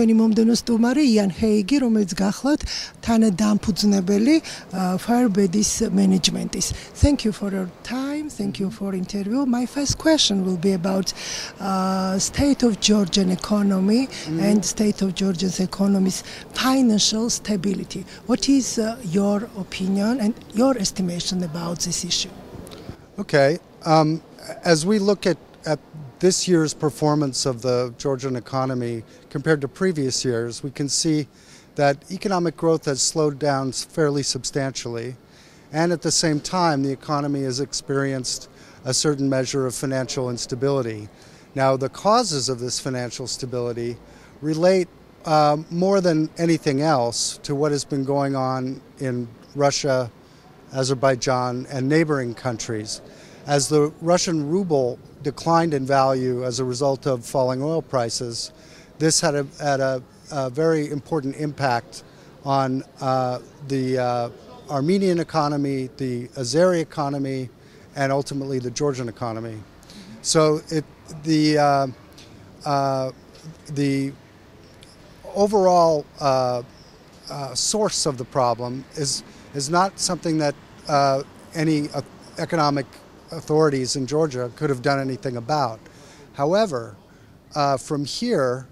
ჩვენი მომდევნო სტუმარი იან ჰეიგი, რომელიც გახლავთ თანადამფუძნებელი Firebird-ის მენეჯმენტის. Thank you for your time. Thank you for interview. My first question will be about state of Georgian economy and state of Georgia's economy's financial stability. What is your opinion and your estimation about this issue? Okay. As we look at this year's performance of the Georgian economy compared to previous years, we can see that economic growth has slowed down fairly substantially, and at the same time the economy has experienced a certain measure of financial instability. Now, the causes of this financial stability relate more than anything else to what has been going on in Russia, Azerbaijan, and neighboring countries. As the Russian ruble declined in value as a result of falling oil prices, this had a very important impact on the Armenian economy, the Azeri economy, and ultimately the Georgian economy. So the overall source of the problem is not something that any economic authorities in Georgia could have done anything about. However, from here,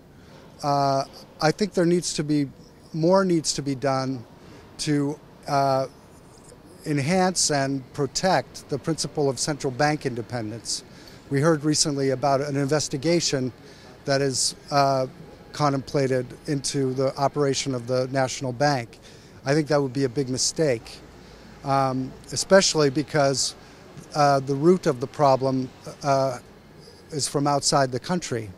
I think there needs to be done to enhance and protect the principle of central bank independence. We heard recently about an investigation that is contemplated into the operation of the National Bank. I think that would be a big mistake, especially because the root of the problem is from outside the country.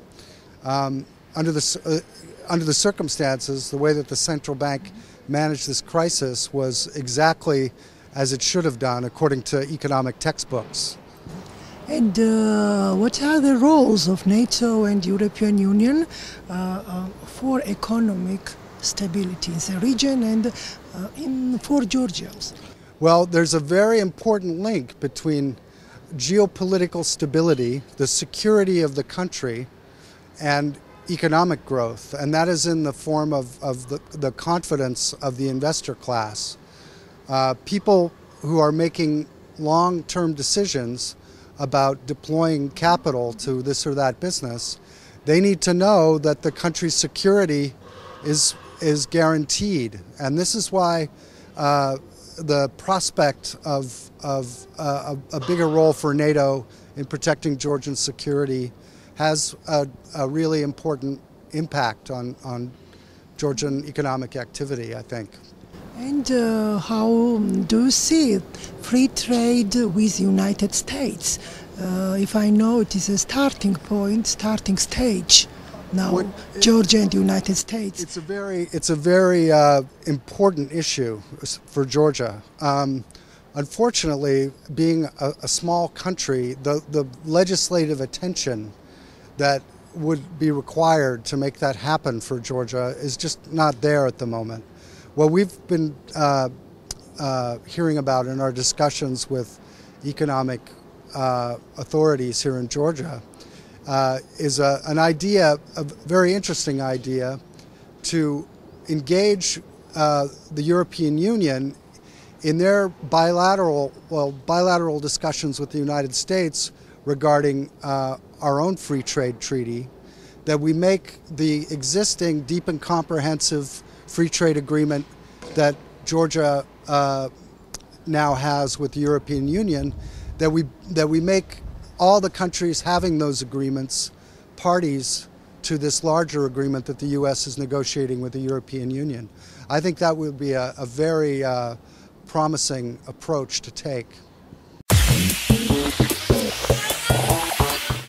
Under the circumstances, the way that the central bank managed this crisis was exactly as it should have done, according to economic textbooks. And what are the roles of NATO and European Union for economic stability in the region and for Georgians? Well, there's a very important link between geopolitical stability, the security of the country, and economic growth, and that is in the form of the confidence of the investor class. People who are making long-term decisions about deploying capital to this or that business, they need to know that the country's security is guaranteed, and this is why the prospect of a bigger role for NATO in protecting Georgian security has a really important impact on Georgian economic activity, I think. And how do you see free trade with the United States? If I know it is a starting point, starting stage now, Georgia and the United States. It's a very important issue for Georgia. Unfortunately, being a small country, the legislative attention that would be required to make that happen for Georgia is just not there at the moment. What we've been hearing about in our discussions with economic authorities here in Georgia is an idea, a very interesting idea, to engage the European Union in their bilateral discussions with the United States regarding our own free trade treaty, that we make the existing deep and comprehensive free trade agreement that Georgia now has with the European Union, that we make all the countries having those agreements parties to this larger agreement that the U.S. is negotiating with the European Union. I think that would be a very promising approach to take.